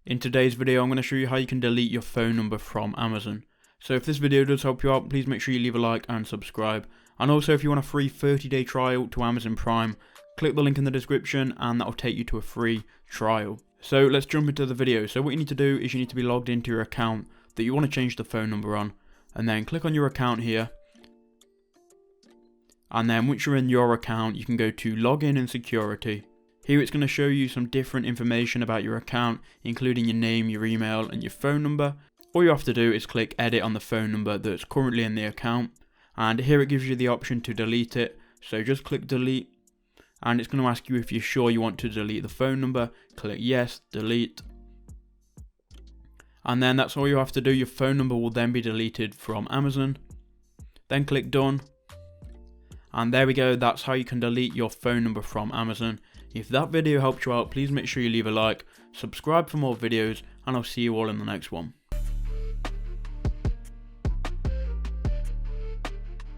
In today's video, I'm going to show you how you can delete your phone number from Amazon. So if this video does help you out, please make sure you leave a like and subscribe. And also, if you want a free 30-day trial to Amazon Prime, click the link in the description and that will take you to a free trial. So let's jump into the video. So what you need to do is you need to be logged into your account that you want to change the phone number on. And then click on your account here. And then once you're in your account, you can go to Login and Security. Here it's going to show you some different information about your account, including your name, your email and your phone number. All you have to do is click edit on the phone number that's currently in the account. And here it gives you the option to delete it. So just click delete. And it's going to ask you if you're sure you want to delete the phone number. Click yes, delete. And then that's all you have to do. Your phone number will then be deleted from Amazon. Then click done. And there we go, that's how you can delete your phone number from Amazon. If that video helped you out, please make sure you leave a like, subscribe for more videos, and I'll see you all in the next one.